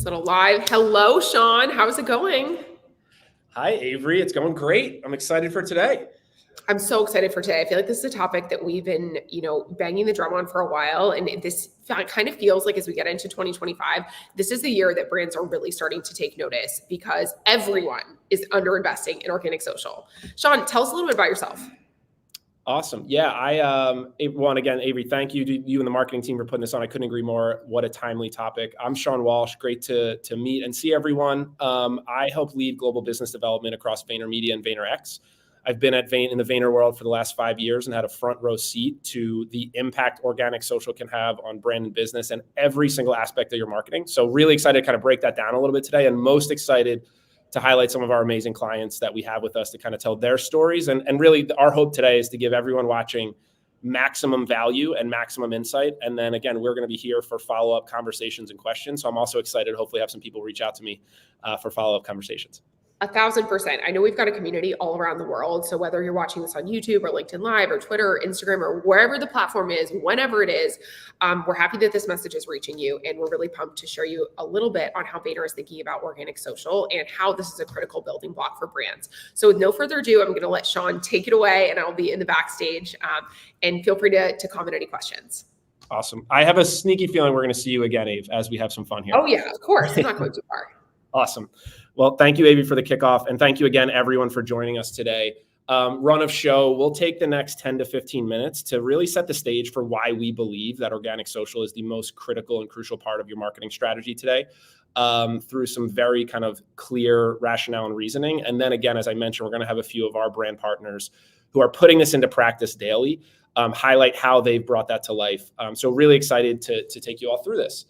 this little live. Hello, Sean. How's it going? Hi, Avery. It's going great. I'm excited for today. I'm so excited for today. I feel like this is a topic that we've been, banging the drum on for a while. And this kind of feels like as we get into 2025, this is the year that brands are really starting to take notice because everyone is underinvesting in organic social. Sean, tell us a little bit about yourself. Awesome. Yeah, again, Avery, thank you to you and the marketing team for putting this on. I couldn't agree more. What a timely topic. I'm Sean Walsh. Great to meet and see everyone. I help lead global business development across VaynerMedia and VaynerX. I've been in the Vayner world for the last 5 years and had a front row seat to the impact organic social can have on brand and business and every single aspect of your marketing. So really excited to kind of break that down a little bit today, and most excited to highlight some of our amazing clients that we have with us to kind of tell their stories. And really our hope today is to give everyone watching maximum value and maximum insight. And then again, we're going to be here for follow-up conversations and questions. So I'm also excited to hopefully have some people reach out to me for follow-up conversations. 1,000%. I know we've got a community all around the world. So whether you're watching this on YouTube or LinkedIn Live or Twitter or Instagram or wherever the platform is, whenever it is, we're happy that this message is reaching you. And we're really pumped to share you a little bit on how Vayner is thinking about organic social and how this is a critical building block for brands. So with no further ado, I'm going to let Sean take it away and I'll be in the backstage, and feel free to comment any questions. Awesome. I have a sneaky feeling we're going to see you again, Ave, as we have some fun here. Oh yeah, of course. I'm not going too far. Awesome. Well, thank you, Avy, for the kickoff. And thank you again, everyone, for joining us today. Run of show, we'll take the next 10 to 15 minutes to really set the stage for why we believe that organic social is the most critical and crucial part of your marketing strategy today, through some very kind of clear rationale and reasoning. And then again, as I mentioned, we're going to have a few of our brand partners who are putting this into practice daily, highlight how they've brought that to life. So really excited to take you all through this.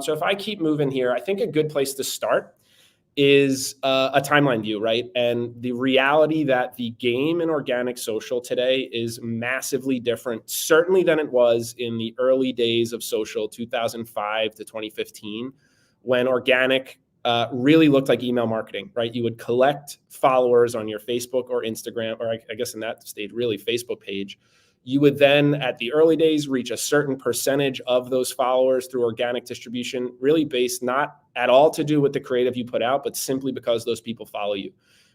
So if I keep moving here, I think a good place to start is a timeline view, right? And the reality that the game in organic social today is massively different, certainly than it was in the early days of social, 2005 to 2015, when organic really looked like email marketing, right? You would collect followers on your Facebook or Instagram, or I guess in that stage, really Facebook page. You would then, at the early days, reach a certain percentage of those followers through organic distribution, really based not at all to do with the creative you put out, but simply because those people follow you,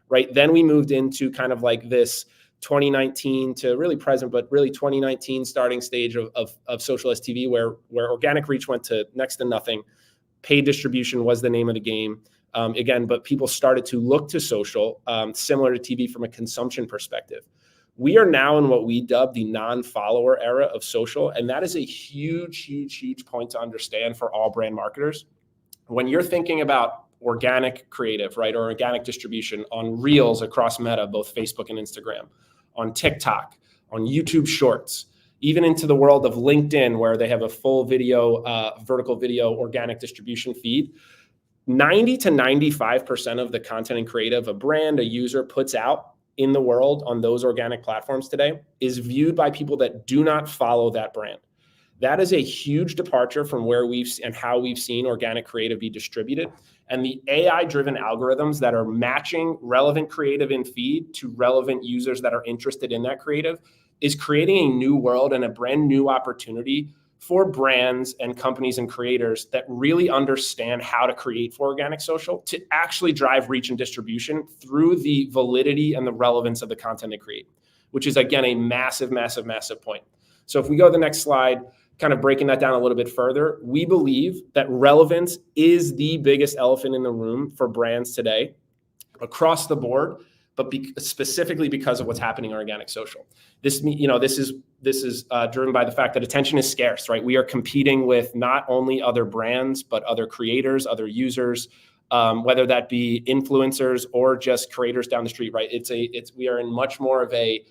right? Then we moved into kind of like this 2019 to really present, but really 2019 starting stage of social STV, where organic reach went to next to nothing. Paid distribution was the name of the game. Again, but people started to look to social, similar to TV from a consumption perspective. We are now in what we dub the non-follower era of social. And that is a huge, huge, huge point to understand for all brand marketers. When you're thinking about organic creative, right, or organic distribution on Reels across Meta, both Facebook and Instagram, on TikTok, on YouTube Shorts, even into the world of LinkedIn, where they have a full video, vertical video organic distribution feed, 90 to 95% of the content and creative a brand, a user puts out in the world on those organic platforms today is viewed by people that do not follow that brand. That is a huge departure from where how we've seen organic creative be distributed. And the AI-driven algorithms that are matching relevant creative in feed to relevant users that are interested in that creative is creating a new world and a brand new opportunity for brands and companies and creators that really understand how to create for organic social to actually drive reach and distribution through the validity and the relevance of the content they create, which is, again, a massive, massive, massive point. So if we go to the next slide, kind of breaking that down a little bit further, we believe that relevance is the biggest elephant in the room for brands today across the board, but specifically because of what's happening in organic social. This is driven by the fact that attention is scarce, right? We are competing with not only other brands, but other creators, other users, whether that be influencers or just creators down the street, right? We are in much more of a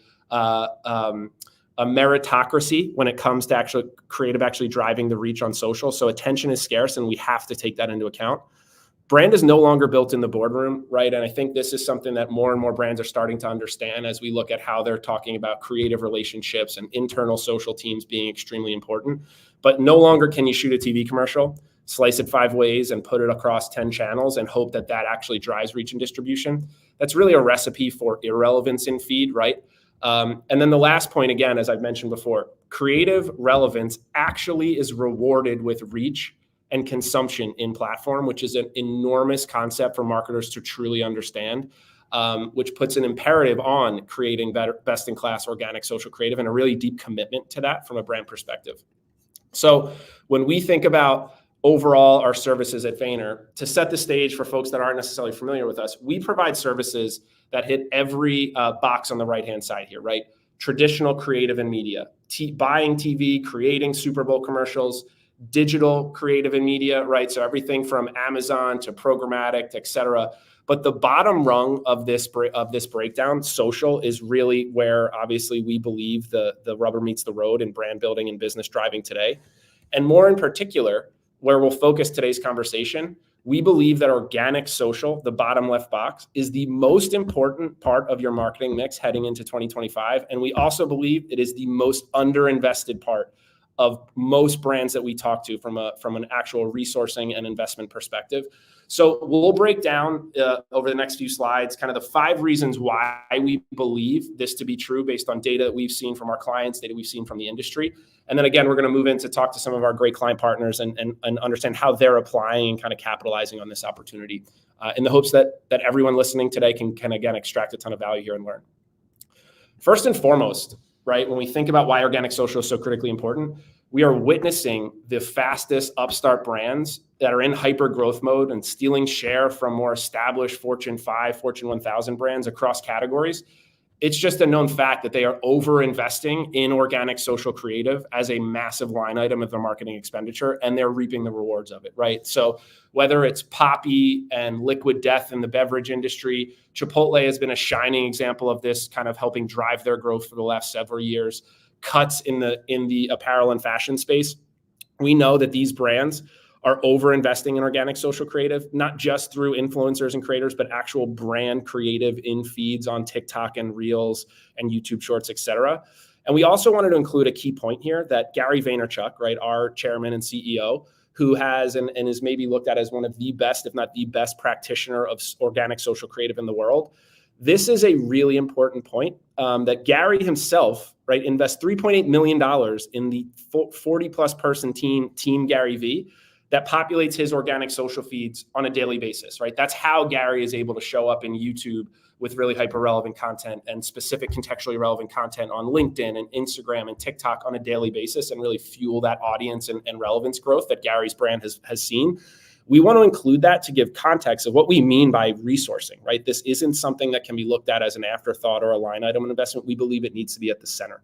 meritocracy when it comes to actually driving the reach on social. So attention is scarce, and we have to take that into account. Brand is no longer built in the boardroom, right? And I think this is something that more and more brands are starting to understand as we look at how they're talking about creative relationships and internal social teams being extremely important. But no longer can you shoot a TV commercial, slice it 5 ways, and put it across 10 channels and hope that actually drives reach and distribution. That's really a recipe for irrelevance in feed, right? And then the last point, again, as I've mentioned before, creative relevance actually is rewarded with reach and consumption in platform, which is an enormous concept for marketers to truly understand, which puts an imperative on creating better, best-in-class organic social creative and a really deep commitment to that from a brand perspective. So when we think about overall our services at Vayner, to set the stage for folks that aren't necessarily familiar with us, we provide services that hit every box on the right-hand side here, right? Traditional creative and media, buying TV, creating Super Bowl commercials, digital creative and media, right? So everything from Amazon to programmatic, et cetera. But the bottom rung of this breakdown, social, is really where obviously we believe the rubber meets the road in brand building and business driving today. And more in particular, where we'll focus today's conversation, we believe that organic social, the bottom left box, is the most important part of your marketing mix heading into 2025. And we also believe it is the most underinvested part of most brands that we talk to from an actual resourcing and investment perspective. So we'll break down over the next few slides kind of the 5 reasons why we believe this to be true based on data that we've seen from our clients, data we've seen from the industry. And then again, we're going to move in to talk to some of our great client partners and understand how they're applying and kind of capitalizing on this opportunity in the hopes that everyone listening today can again extract a ton of value here and learn. First and foremost, right, when we think about why organic social is so critically important, we are witnessing the fastest upstart brands that are in hyper growth mode and stealing share from more established Fortune 5, Fortune 1000 brands across categories. It's just a known fact that they are over investing in organic social creative as a massive line item of their marketing expenditure, and they're reaping the rewards of it, right? So whether it's Poppy and Liquid Death in the beverage industry, Chipotle has been a shining example of this, kind of helping drive their growth for the last several years. Cuts in the apparel and fashion space. We know that these brands are over investing in organic social creative, not just through influencers and creators, but actual brand creative in feeds on TikTok and Reels and YouTube Shorts, et cetera. And we also wanted to include a key point here that Gary Vaynerchuk, right, our chairman and CEO, who has and is maybe looked at as one of the best, if not the best practitioner of organic social creative in the world. This is a really important point that Gary himself, right, invests $3.8 million in the 40 plus person team Gary V that populates his organic social feeds on a daily basis, right? That's how Gary is able to show up in YouTube with really hyper relevant content and specific contextually relevant content on LinkedIn and Instagram and TikTok on a daily basis and really fuel that audience and relevance growth that Gary's brand has seen. We want to include that to give context of what we mean by resourcing, right? This isn't something that can be looked at as an afterthought or a line item investment. We believe it needs to be at the center.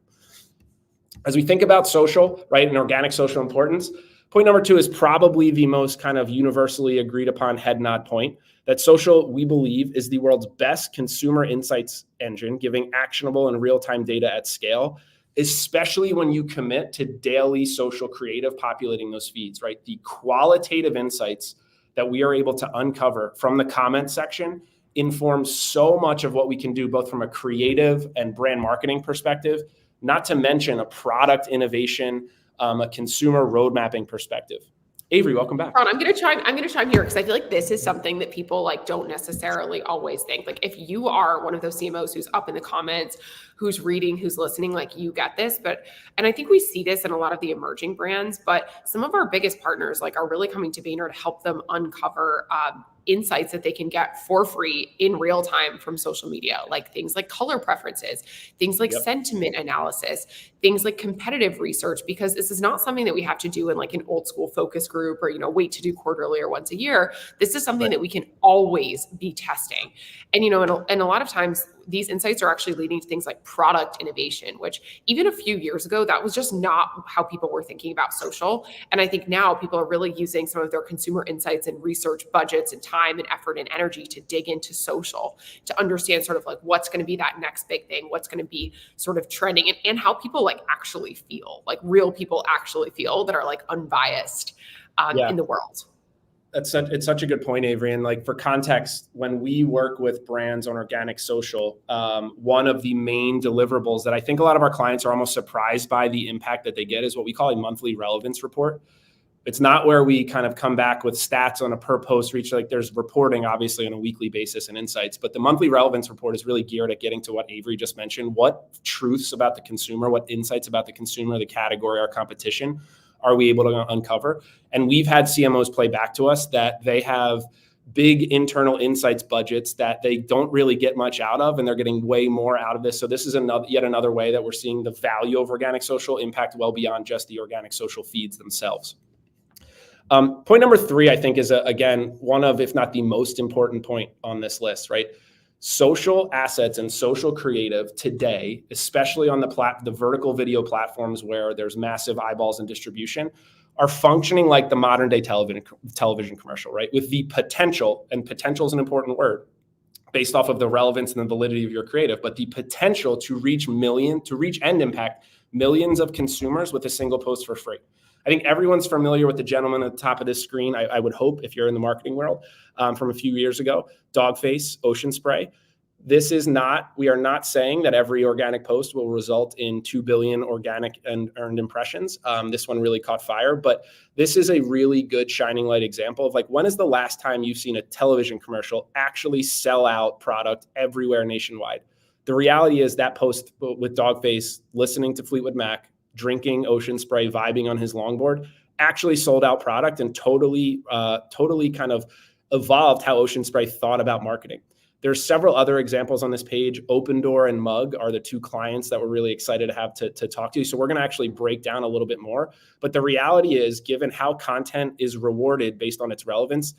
As we think about social, right, and organic social importance, point number 2 is probably the most kind of universally agreed upon head nod point, that social, we believe, is the world's best consumer insights engine, giving actionable and real-time data at scale, especially when you commit to daily social creative populating those feeds, right? The qualitative insights that we are able to uncover from the comment section informs so much of what we can do, both from a creative and brand marketing perspective, not to mention a product innovation, a consumer road mapping perspective. Avery, welcome back. Ron, I'm gonna chime here because I feel like this is something that people like don't necessarily always think. Like if you are one of those CMOs who's up in the comments, who's reading, who's listening, like you get this. And I think we see this in a lot of the emerging brands, but some of our biggest partners like are really coming to Vayner to help them uncover insights that they can get for free in real time from social media, like things like color preferences, things like sentiment analysis, things like competitive research, because this is not something that we have to do in like an old school focus group or, wait to do quarterly or once a year. This is something that we can always be testing. And, and a lot of times these insights are actually leading to things like product innovation, which even a few years ago, that was just not how people were thinking about social. And I think now people are really using some of their consumer insights and research budgets and time and effort and energy to dig into social, to understand sort of like what's going to be that next big thing, what's going to be sort of trending, and how people like actually feel, like real people actually feel that are like unbiased in the world. It's such a good point, Avery. And like for context, when we work with brands on organic social, one of the main deliverables that I think a lot of our clients are almost surprised by the impact that they get is what we call a monthly relevance report. It's not where we kind of come back with stats on a per post reach. Like there's reporting obviously on a weekly basis and insights, but the monthly relevance report is really geared at getting to what Avery just mentioned, what truths about the consumer, what insights about the consumer, the category, our competition are we able to uncover? And we've had CMOs play back to us that they have big internal insights budgets that they don't really get much out of, and they're getting way more out of this. So this is yet another way that we're seeing the value of organic social impact well beyond just the organic social feeds themselves. Point number 3, I think, is again, one of, if not the most important point on this list, right? Social assets and social creative today, especially on the vertical video platforms where there's massive eyeballs and distribution, are functioning like the modern day television commercial, right? With the potential, and potential is an important word, based off of the relevance and the validity of your creative, but the potential to reach and impact millions of consumers with a single post for free. I think everyone's familiar with the gentleman at the top of this screen. I would hope, if you're in the marketing world, from a few years ago, dog face, ocean spray. We are not saying that every organic post will result in 2 billion organic and earned impressions. This one really caught fire, but this is a really good shining light example of, like, when is the last time you've seen a television commercial actually sell out product everywhere nationwide? The reality is that post with dog face, listening to Fleetwood Mac, drinking ocean spray, vibing on his longboard, actually sold out product and totally kind of evolved how Ocean Spray thought about marketing. There's several other examples on this page. Opendoor and Mug are the 2 clients that we're really excited to have to talk to. So we're going to actually break down a little bit more. But the reality is, given how content is rewarded based on its relevance,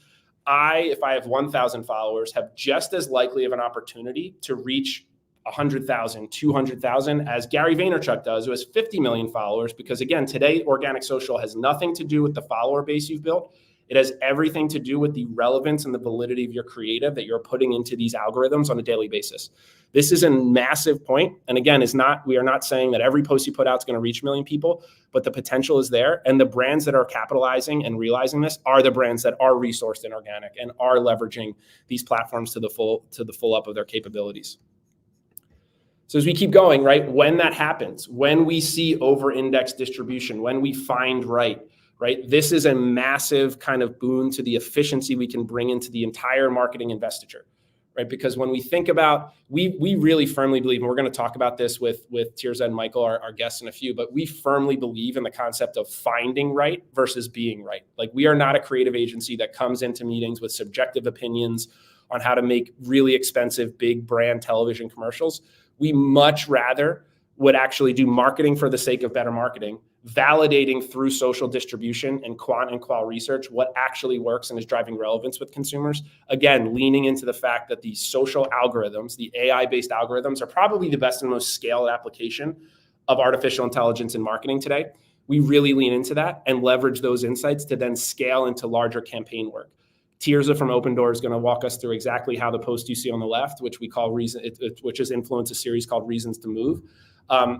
if I have 1,000 followers, have just as likely of an opportunity to reach 100,000, 200,000 as Gary Vaynerchuk does, who has 50 million followers. Because again, today, organic social has nothing to do with the follower base you've built. It has everything to do with the relevance and the validity of your creative that you're putting into these algorithms on a daily basis. This is a massive point. And again, we are not saying that every post you put out is going to reach a million people, but the potential is there. And the brands that are capitalizing and realizing this are the brands that are resourced in organic and are leveraging these platforms to the full up of their capabilities. So as we keep going, right, when that happens, when we see over-index distribution, when we find right, this is a massive kind of boon to the efficiency we can bring into the entire marketing investiture, right? Because when we think about, we really firmly believe, and we're going to talk about this with Tirza and Michael, our guests in a few, but we firmly believe in the concept of finding right versus being right. Like, we are not a creative agency that comes into meetings with subjective opinions on how to make really expensive, big brand television commercials. We much rather would actually do marketing for the sake of better marketing, validating through social distribution and quant and qual research what actually works and is driving relevance with consumers. Again, leaning into the fact that the social algorithms, the AI-based algorithms, are probably the best and most scaled application of artificial intelligence in marketing today. We really lean into that and leverage those insights to then scale into larger campaign work. Tirza from Opendoor is going to walk us through exactly how the post you see on the left, which we call which has influenced a series called Reasons to Move.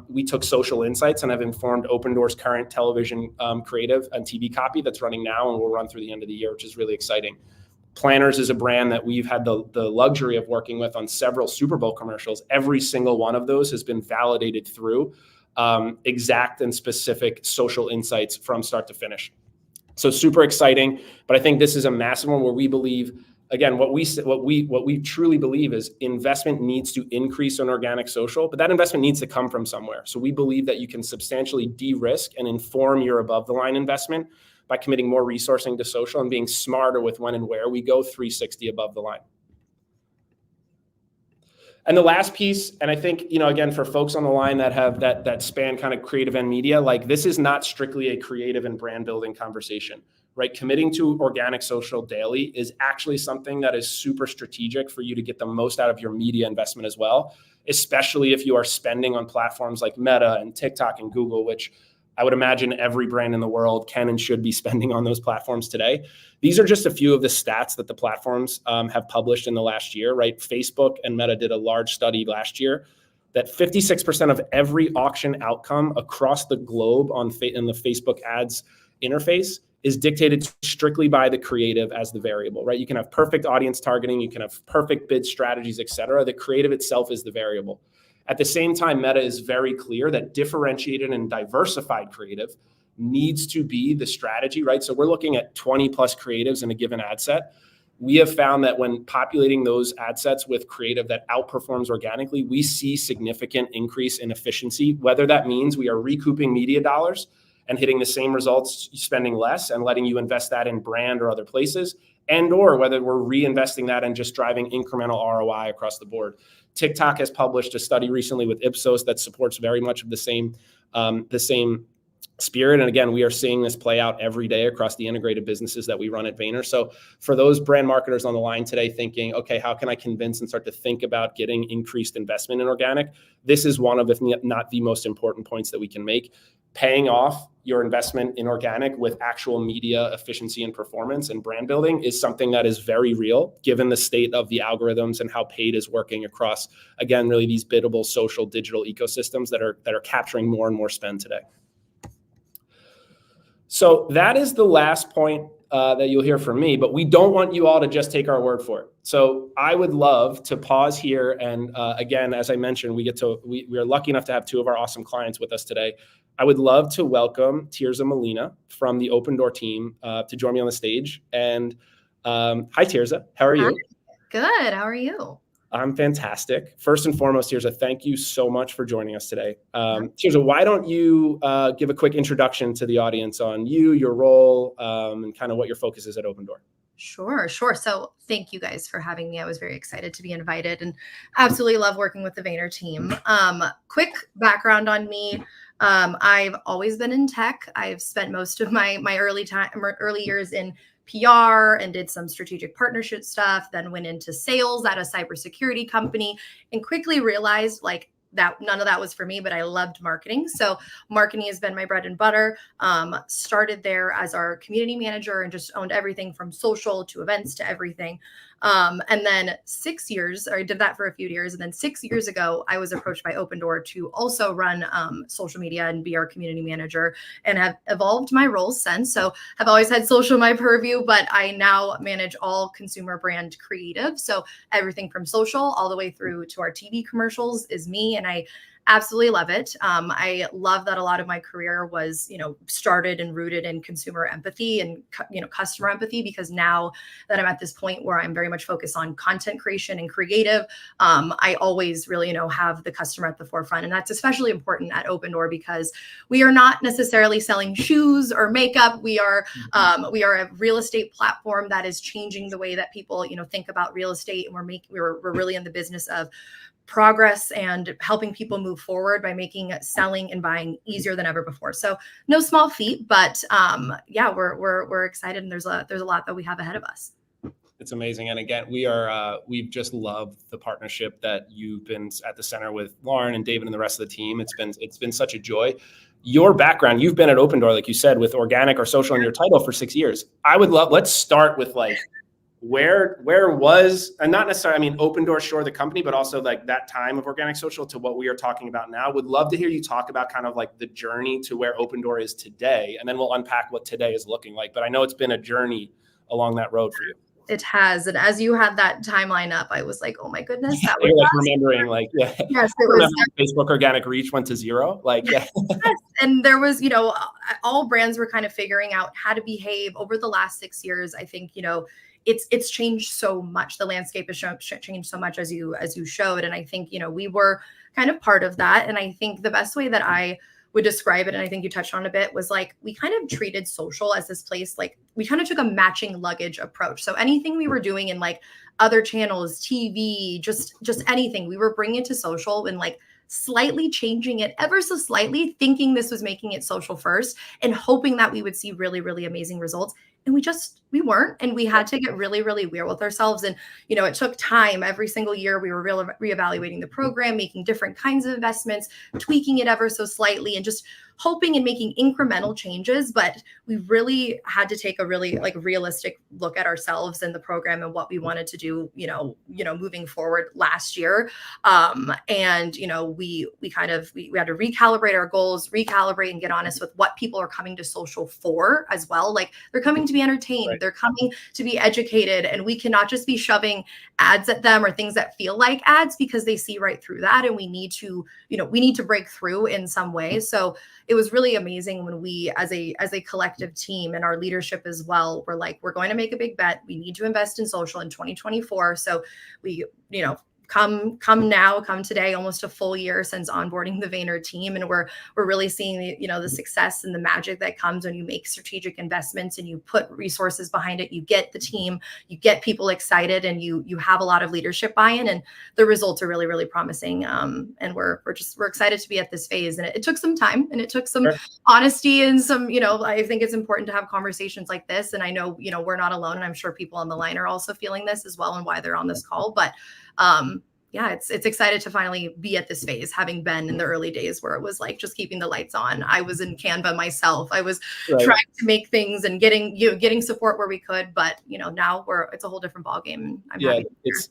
We took social insights and have informed Opendoor's current television creative and TV copy that's running now and will run through the end of the year, which is really exciting. Planners is a brand that we've had the luxury of working with on several Super Bowl commercials. Every single one of those has been validated through exact and specific social insights from start to finish. So super exciting, but I think this is a massive one where we believe, again, what we truly believe is investment needs to increase on organic social, but that investment needs to come from somewhere. So we believe that you can substantially de-risk and inform your above the line investment by committing more resourcing to social and being smarter with when and where we go 360 above the line. And the last piece, and I think, again, for folks on the line that have that span kind of creative and media, like, this is not strictly a creative and brand building conversation, right? Committing to organic social daily is actually something that is super strategic for you to get the most out of your media investment as well, especially if you are spending on platforms like Meta and TikTok and Google, which I would imagine every brand in the world can and should be spending on those platforms today. These are just a few of the stats that the platforms have published in the last year, right? Facebook and Meta did a large study last year that 56% of every auction outcome across the globe in the Facebook ads interface is dictated strictly by the creative as the variable, right? You can have perfect audience targeting, you can have perfect bid strategies, et cetera. The creative itself is the variable. At the same time, Meta is very clear that differentiated and diversified creative needs to be the strategy, right? So we're looking at 20 plus creatives in a given ad set. We have found that when populating those ad sets with creative that outperforms organically, we see significant increase in efficiency, whether that means we are recouping media dollars and hitting the same results, spending less and letting you invest that in brand or other places, and or whether we're reinvesting that and just driving incremental ROI across the board. TikTok has published a study recently with Ipsos that supports very much of the same spirit. And again, we are seeing this play out every day across the integrated businesses that we run at Vayner. So for those brand marketers on the line today thinking, okay, how can I convince and start to think about getting increased investment in organic? This is one of, if not the most important points that we can make. Paying off your investment in organic with actual media efficiency and performance and brand building is something that is very real, given the state of the algorithms and how paid is working across, again, really these biddable social digital ecosystems that are capturing more and more spend today. So that is the last point that you'll hear from me, but we don't want you all to just take our word for it. So I would love to pause here. And again, as I mentioned, we are lucky enough to have two of our awesome clients with us today. I would love to welcome Tirza Molina from the Opendoor team to join me on the stage. And hi, Tirza. How are you? Good. How are you? I'm fantastic. First and foremost, Tirza, thank you so much for joining us today. Tirza, why don't you give a quick introduction to the audience on you, your role, and kind of what your focus is at Opendoor? Sure. So thank you guys for having me. I was very excited to be invited and absolutely love working with the Vayner team. Quick background on me. I've always been in tech. I've spent most of my early years in PR and did some strategic partnership stuff, then went into sales at a cybersecurity company and quickly realized like that none of that was for me, but I loved marketing. So marketing has been my bread and butter. Started there as our community manager and just owned everything from social to events to everything. And then 6 years, or I did that for a few years. And then 6 years ago, I was approached by Opendoor to also run social media and be our community manager, and have evolved my roles since. So I've always had social in my purview, but I now manage all consumer brand creative. So everything from social all the way through to our TV commercials is me. And I absolutely love it. I love that a lot of my career was, started and rooted in consumer empathy and, customer empathy, because now that I'm at this point where I'm very much focused on content creation and creative, I always really, have the customer at the forefront. And that's especially important at Opendoor because we are not necessarily selling shoes or makeup. We are a real estate platform that is changing the way that people, think about real estate. And we're really in the business of progress and helping people move forward by making selling and buying easier than ever before. So no small feat, but we're excited, and there's a lot that we have ahead of us. It's amazing. And again, we've just loved the partnership that you've been at the center with Lauren and David and the rest of the team. It's been such a joy. Your background, you've been at Opendoor, like you said, with organic or social in your title for 6 years. Let's start with where was, and not necessarily, Opendoor, sure, the company, but also like that time of organic social to what we are talking about now. Would love to hear you talk about kind of like the journey to where Opendoor is today, and then we'll unpack what today is looking like. But I know it's been a journey along that road for you. It has. And as you had that timeline up, I was like, oh my goodness. That was remembering yes, it was. Facebook organic reach went to zero. Yes. And there was, all brands were kind of figuring out how to behave over the last 6 years. I think, it's changed so much. The landscape has changed so much as you showed. And I think, we were kind of part of that. And I think the best way that I would describe it, and I think you touched on a bit, was like, we kind of treated social as this place, like we kind of took a matching luggage approach. So anything we were doing in like other channels, TV, just anything, we were bringing it to social and like slightly changing it ever so slightly, thinking this was making it social first and hoping that we would see really, really amazing results. And we weren't, and we had to get really, really real with ourselves. And, it took time. Every single year we were reevaluating the program, making different kinds of investments, tweaking it ever so slightly, and just hoping and making incremental changes. But we really had to take a really realistic look at ourselves and the program and what we wanted to do, moving forward last year. We had to recalibrate our goals, recalibrate and get honest with what people are coming to social for as well. Like, they're coming to be entertained, right. They're coming to be educated, and we cannot just be shoving ads at them or things that feel like ads, because they see right through that. And we need to break through in some way. So it was really amazing when we, as a collective team and our leadership as well, were like, we're going to make a big bet. We need to invest in social in 2024. So we, come today, almost a full year since onboarding the Vayner team, and we're really seeing the success and the magic that comes when you make strategic investments and you put resources behind it. You get the team, you get people excited, and you have a lot of leadership buy-in, and the results are really, really promising. And we're excited to be at this phase. And it took some time, and it took some honesty and some, I think it's important to have conversations like this. And I know, we're not alone, and I'm sure people on the line are also feeling this as well, and why they're on this call. But it's excited to finally be at this phase, having been in the early days where it was like just keeping the lights on. I was in Canva myself. I was trying to make things and getting support where we could, but now it's a whole different ballgame.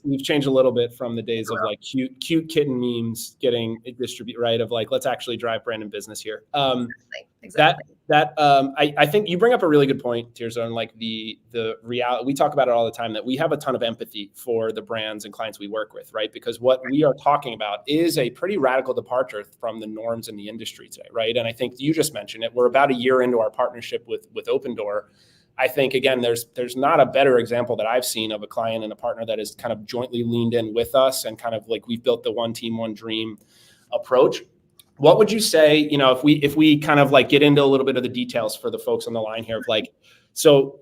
We've changed a little bit from the days of like cute kitten memes getting distributed, right? Of like, let's actually drive brand and business here. Exactly. I think you bring up a really good point, Tirza, on like the reality. We talk about it all the time, that we have a ton of empathy for the brands and clients we work with, right? Because what we are talking about is a pretty radical departure from the norms in the industry today, right? And I think you just mentioned it. We're about a year into our partnership with Opendoor. I think, again, there's not a better example that I've seen of a client and a partner that is kind of jointly leaned in with us, and kind of like we've built the one team, one dream approach. What would you say, if we kind of like get into a little bit of the details for the folks on the line here of like, so,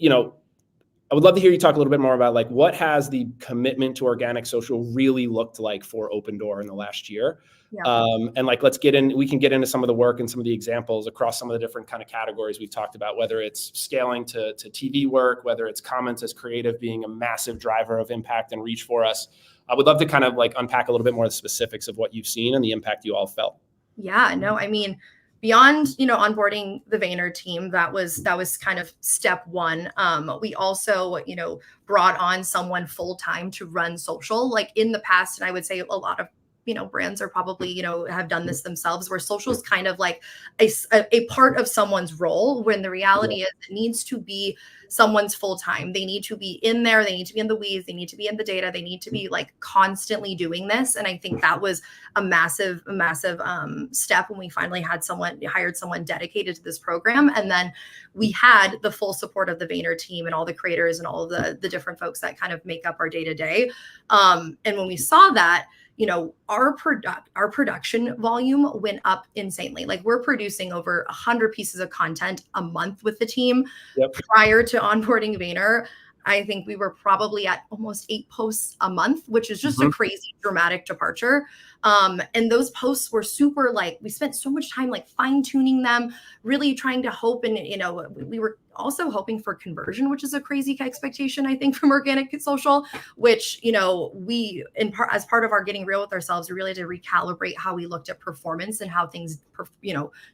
I would love to hear you talk a little bit more about like, what has the commitment to organic social really looked like for Opendoor in the last year? Yeah. And like, we can get into some of the work and some of the examples across some of the different kind of categories we've talked about, whether it's scaling to TV work, whether it's comments as creative being a massive driver of impact and reach for us. I would love to kind of like unpack a little bit more of the specifics of what you've seen and the impact you all felt. Yeah, no, I mean, beyond, onboarding the Vayner team, that was kind of step one. We also, brought on someone full-time to run social. Like in the past, and I would say a lot of brands are probably, have done this themselves, where social is kind of like a part of someone's role, when the reality is it needs to be someone's full time. They need to be in there. They need to be in the weeds. They need to be in the data. They need to be like constantly doing this. And I think that was a massive step when we finally hired someone dedicated to this program. And then we had the full support of the Vayner team and all the creators and all of the different folks that kind of make up our day to day. And when we saw that, our production volume went up insanely. Like we're producing over 100 pieces of content a month with the team. Yep. Prior to onboarding Vayner, I think we were probably at almost 8 posts a month, which is just a crazy dramatic departure. And those posts were super, like, we spent so much time like fine tuning them, really trying to hope. And, we were also hoping for conversion, which is a crazy expectation, I think, from organic social, which, we, as part of our getting real with ourselves, we really had to recalibrate how we looked at performance and how things,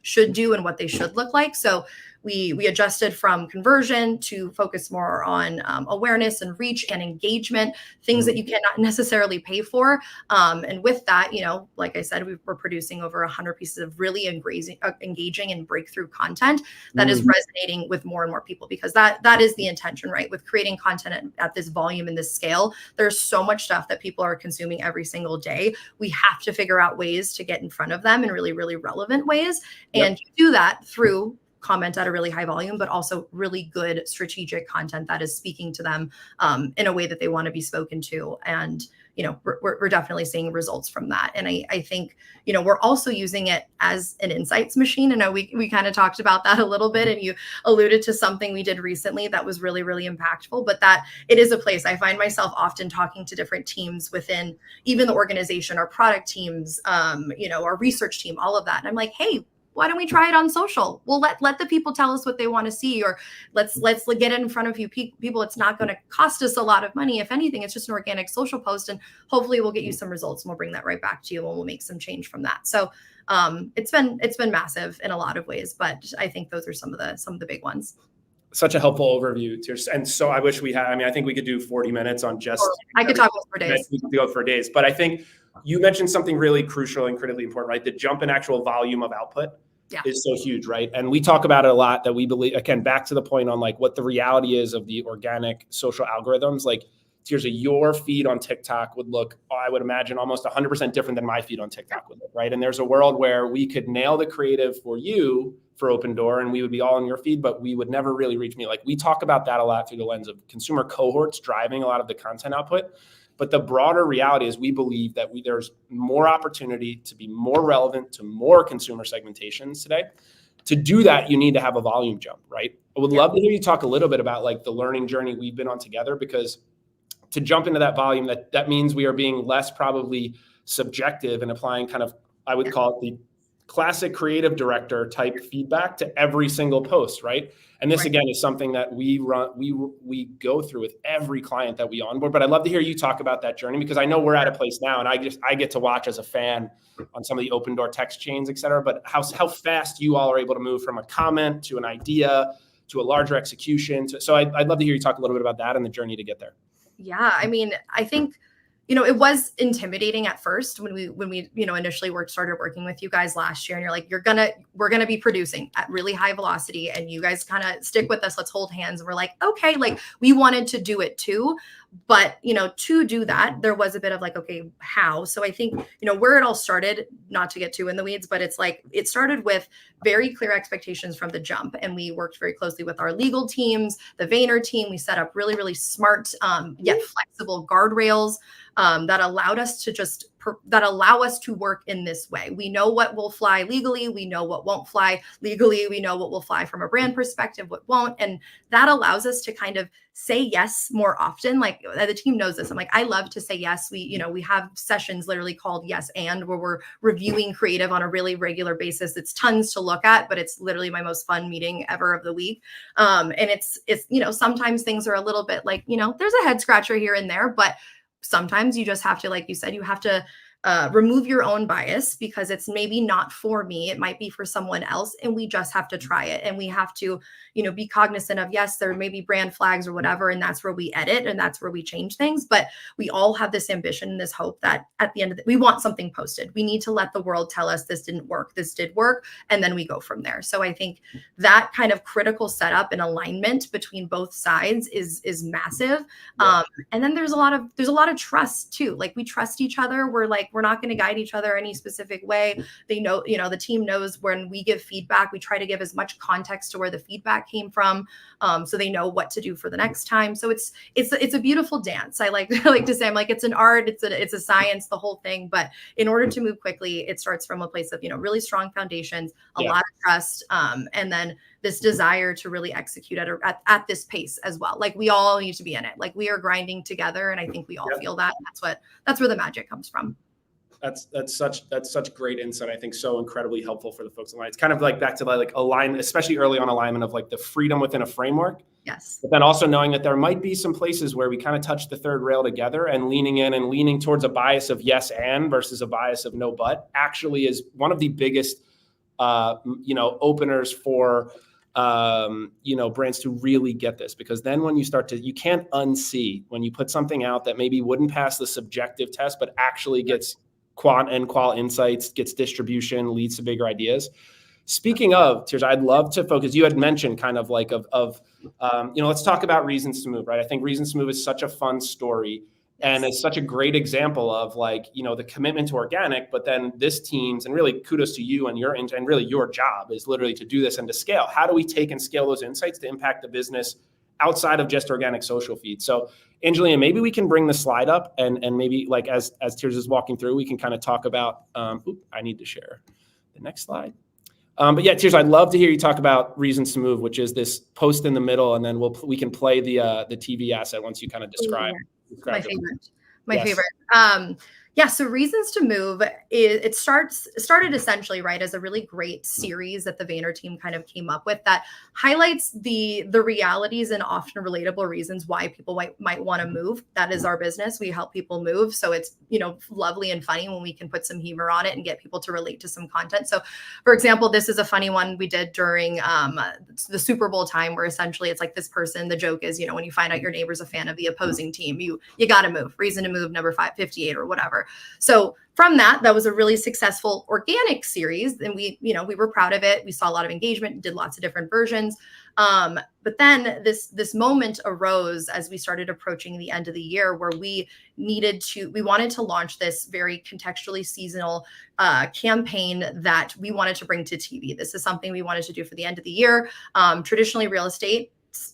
should do and what they should look like. So we adjusted from conversion to focus more on awareness and reach and engagement, things that you cannot necessarily pay for. And with that, like I said, we're producing over 100 pieces of really engaging and breakthrough content that is resonating with more and more people, because that is the intention, right? With creating content at this volume and this scale, there's so much stuff that people are consuming every single day. We have to figure out ways to get in front of them in really, really relevant ways. And you do that through comment at a really high volume, but also really good strategic content that is speaking to them in a way that they want to be spoken to. And, we're definitely seeing results from that. And I think, we're also using it as an insights machine. And we kind of talked about that a little bit, and you alluded to something we did recently that was really, really impactful, but that it is a place I find myself often talking to different teams within even the organization, our product teams, our research team, all of that. And I'm like, hey, why don't we try it on social? Well, let the people tell us what they want to see, or let's get it in front of you people. It's not going to cost us a lot of money. If anything, it's just an organic social post, and hopefully we'll get you some results, and we'll bring that right back to you, and we'll make some change from that. So it's been massive in a lot of ways, but I think those are some of the big ones. Such a helpful overview, and so I wish we had. I think we could do 40 minutes on just. I could talk for days. We could go for days, but I think you mentioned something really crucial and critically important, right? The jump in actual volume of output is so huge, right? And we talk about it a lot, that we believe, again, back to the point on like what the reality is of the organic social algorithms. Like, Tirza, your feed on TikTok would look, I would imagine, almost 100% different than my feed on TikTok would look, right? And there's a world where we could nail the creative for you for Opendoor, and we would be all in your feed, but we would never really reach me. Like, we talk about that a lot through the lens of consumer cohorts driving a lot of the content output. But the broader reality is we believe that there's more opportunity to be more relevant to more consumer segmentations today. To do that, you need to have a volume jump, right? I would love to hear you talk a little bit about like the learning journey we've been on together, because to jump into that volume, that means we are being less probably subjective and applying kind of, I would call it the classic creative director type feedback to every single post, right? And this again is something that we go through with every client that we onboard. But I'd love to hear you talk about that journey, because I know we're at a place now, and I get to watch as a fan on some of the Opendoor text chains, et cetera. But how fast you all are able to move from a comment to an idea to a larger execution. So I'd love to hear you talk a little bit about that and the journey to get there. Yeah, I mean, I think, it was intimidating at first when we initially started working with you guys last year, and you're like, we're gonna be producing at really high velocity, and you guys kind of stick with us. Let's hold hands. And we're like, okay, like we wanted to do it too, but to do that, there was a bit of like, okay, how? So I think where it all started, not to get too in the weeds, but it's like it started with very clear expectations from the jump, and we worked very closely with our legal teams, the Vayner team. We set up really, really smart yet flexible guardrails that allowed us to allow us to work in this way. We know what will fly legally. We know what won't fly legally. We know what will fly from a brand perspective, what won't. And that allows us to kind of say yes more often. Like the team knows this. I'm like, I love to say yes. We have sessions literally called Yes And, where we're reviewing creative on a really regular basis. It's tons to look at, but it's literally my most fun meeting ever of the week. And it's sometimes things are a little bit like, there's a head scratcher here and there, but sometimes you just have to, like you said, you have to remove your own bias, because it's maybe not for me. It might be for someone else. And we just have to try it. And we have to, be cognizant of, yes, there may be brand flags or whatever. And that's where we edit and that's where we change things. But we all have this ambition and this hope that at the end of we want something posted. We need to let the world tell us this didn't work, this did work. And then we go from there. So I think that kind of critical setup and alignment between both sides is massive. Yeah. And then there's a lot of trust too. Like we trust each other. We're not going to guide each other any specific way. They know, the team knows when we give feedback, we try to give as much context to where the feedback came from. So they know what to do for the next time. So it's a beautiful dance. I like to say, I'm like, it's an art, it's a science, the whole thing. But in order to move quickly, it starts from a place of, really strong foundations, a lot of trust, and then this desire to really execute at this pace as well. Like we all need to be in it. Like we are grinding together. And I think we all feel that. That's where the magic comes from. That's such great insight. I think so incredibly helpful for the folks online. It's kind of like back to like alignment, especially early on alignment of like the freedom within a framework. Yes. But then also knowing that there might be some places where we kind of touch the third rail together, and leaning in and leaning towards a bias of yes and versus a bias of no but actually is one of the biggest openers for brands to really get this, because then when you can't unsee when you put something out that maybe wouldn't pass the subjective test, but actually gets quant and qual insights, gets distribution, leads to bigger ideas. Speaking of, Tirza, I'd love to focus. You had mentioned kind of like let's talk about Reasons to Move, right? I think Reasons to Move is such a fun story. And it's such a great example of the commitment to organic, but then this team's, and really kudos to you and really your job is literally to do this and to scale. How do we take and scale those insights to impact the business outside of just organic social feeds? So Angelina, maybe we can bring the slide up and maybe like as Tirza is walking through, we can kind of talk about, I need to share the next slide. But yeah, Tirza, I'd love to hear you talk about Reasons to Move, which is this post in the middle, and then we can play the TV asset once you kind of describe. My favorite. So Reasons to Move, it started essentially as a really great series that the Vayner team kind of came up with that highlights the realities and often relatable reasons why people might want to move. That is our business. We help people move. So it's, lovely and funny when we can put some humor on it and get people to relate to some content. So for example, this is a funny one we did during the Super Bowl time, where essentially it's like this person, the joke is, when you find out your neighbor's a fan of the opposing team, you got to move. Reason to Move number 558 or whatever. So from that was a really successful organic series. And we were proud of it. We saw a lot of engagement, did lots of different versions. But then this moment arose as we started approaching the end of the year, where we wanted to launch this very contextually seasonal campaign that we wanted to bring to TV. This is something we wanted to do for the end of the year. Traditionally, real estate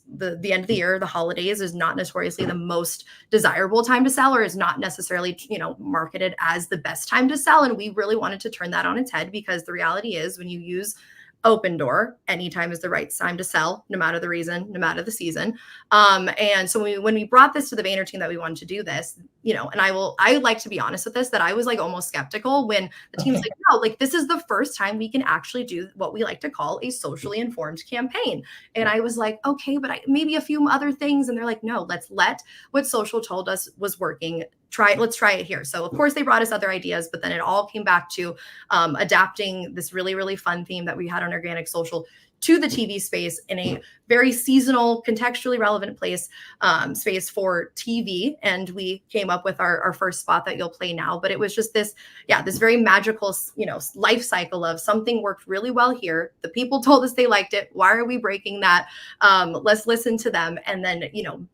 the end of the year, the holidays, is not notoriously the most desirable time to sell, or is not necessarily, marketed as the best time to sell. And we really wanted to turn that on its head, because the reality is, when you use Opendoor, anytime is the right time to sell, no matter the reason, no matter the season. And so when we brought this to the Vayner team that we wanted to do this, and I would like to be honest with this, that I was like almost skeptical when the team's like, no, like this is the first time we can actually do what we like to call a socially informed campaign. And I was like, okay, but maybe a few other things. And they're like, no, let's let what social told us was working. Let's try it here. So of course they brought us other ideas, but then it all came back to adapting this really, really fun theme that we had on organic social to the TV space in a very seasonal, contextually relevant space for TV. And we came up with our first spot that you'll play now. But it was just this very magical, life cycle of something worked really well here. The people told us they liked it. Why are we breaking that? Let's listen to them. And then,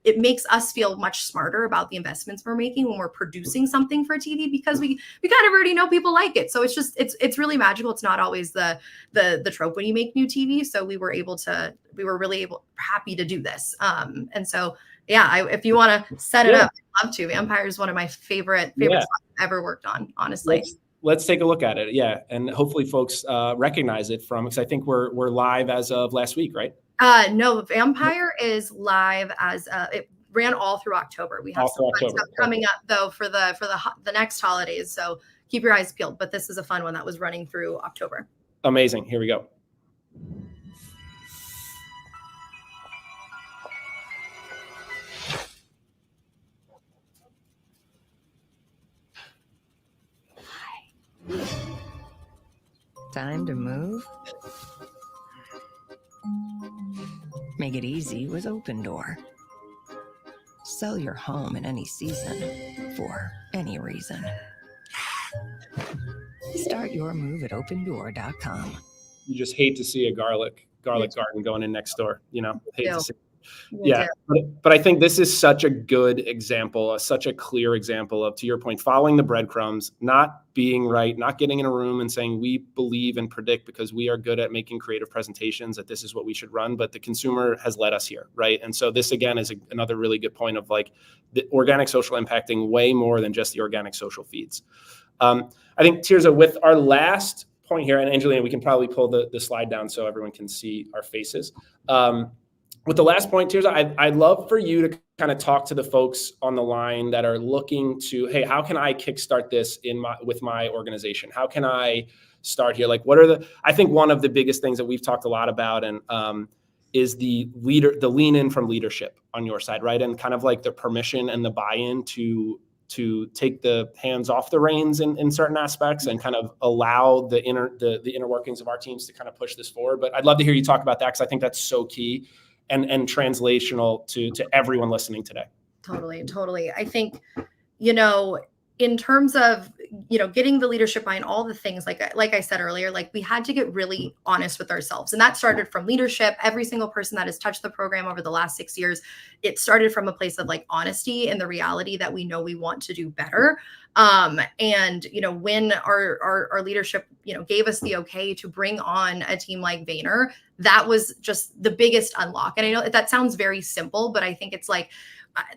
it makes us feel much smarter about the investments we're making when we're producing something for TV, because we kind of already know people like it. So it's really magical. It's not always the trope when you make new TV. So we were really happy to do this. And so, if you want to set it up, I'd love to. Vampire is one of my favorite songs I've ever worked on, honestly. Let's take a look at it. Yeah. And hopefully folks recognize it because I think we're live as of last week, right? No, Vampire is live as it ran all through October. We have some fun stuff coming up though for the next holidays. So keep your eyes peeled, but this is a fun one that was running through October. Amazing. Here we go. Time to move? Make it easy with Opendoor. Sell your home in any season for any reason. Start your move at opendoor.com. You just hate to see a garlic garden going in next door, hate to see. Yeah. But I think this is such a good example, such a clear example of, to your point, following the breadcrumbs, not being right, not getting in a room and saying we believe and predict because we are good at making creative presentations that this is what we should run, but the consumer has led us here, right? And so this again is another really good point of like the organic social impacting way more than just the organic social feeds. I think, Tirza, with our last point here, and Angelina, we can probably pull the slide down so everyone can see our faces. With the last point, Tirza, I'd love for you to kind of talk to the folks on the line that are looking to, hey, how can I kickstart this with my organization? How can I start here? Like, I think one of the biggest things that we've talked a lot about and is the lean in from leadership on your side, right? And kind of like the permission and the buy-in to take the hands off the reins in certain aspects and kind of allow the inner workings of our teams to kind of push this forward. But I'd love to hear you talk about that because I think that's so key and translational to everyone listening today. Totally. I think, in terms of, getting the leadership behind all the things, like I said earlier, like we had to get really honest with ourselves. And that started from leadership. Every single person that has touched the program over the last 6 years, it started from a place of like honesty and the reality that we know we want to do better. And, when our leadership, gave us the okay to bring on a team like Vayner, that was just the biggest unlock. And I know that sounds very simple, but I think it's like,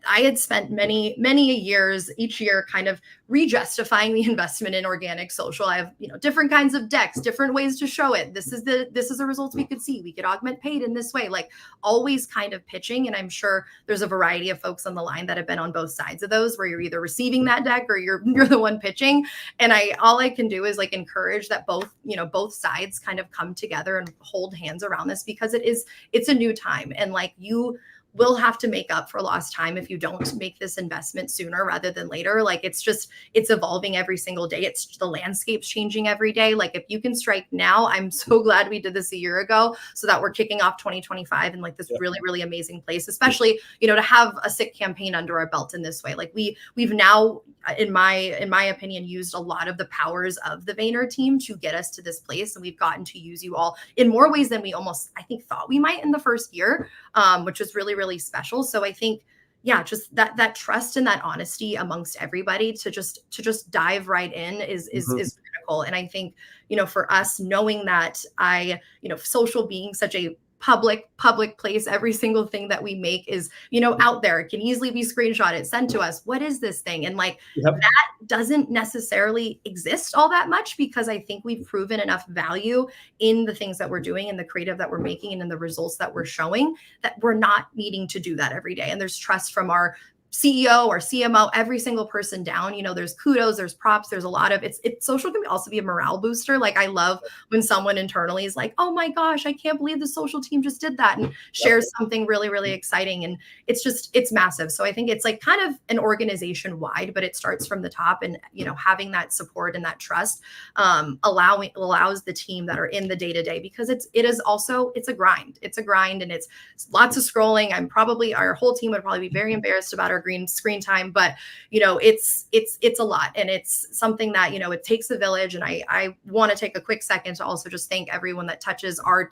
I had spent many years each year kind of re-justifying the investment in organic social. I have, different kinds of decks, different ways to show it. This is the results we could see. We could augment paid in this way, like always kind of pitching. And I'm sure there's a variety of folks on the line that have been on both sides of those, where you're either receiving that deck or you're the one pitching. And all I can do is like encourage that both sides kind of come together and hold hands around this, because it's a new time. And like you will have to make up for lost time if you don't make this investment sooner rather than later. Like it's evolving every single day. The landscape's changing every day. Like if you can strike now, I'm so glad we did this a year ago so that we're kicking off 2025 in like this really, really amazing place, especially, to have a sick campaign under our belt in this way. Like we've now, in my opinion, used a lot of the powers of the Vayner team to get us to this place. And we've gotten to use you all in more ways than we almost, I think, thought we might in the first year, which was really, really special. So I think, just that trust and that honesty amongst everybody to just dive right in is critical. And I think, for us, knowing that social being such a public place. Every single thing that we make is, out there. It can easily be screenshotted, sent to us. What is this thing? And like that doesn't necessarily exist all that much, because I think we've proven enough value in the things that we're doing and the creative that we're making and in the results that we're showing that we're not needing to do that every day. And there's trust from our CEO or CMO, every single person down, there's kudos, there's props, there's a lot of social can also be a morale booster. Like I love when someone internally is like, oh my gosh, I can't believe the social team just did that, and shares something really, really exciting. And it's massive. So I think it's like kind of an organization wide, but it starts from the top, and, having that support and that trust allows the team that are in the day-to-day, because it's a grind. It's a grind, and it's lots of scrolling. Our whole team would probably be very embarrassed about our green screen time, but it's a lot, and it's something that it takes a village. And I want to take a quick second to also just thank everyone that touches our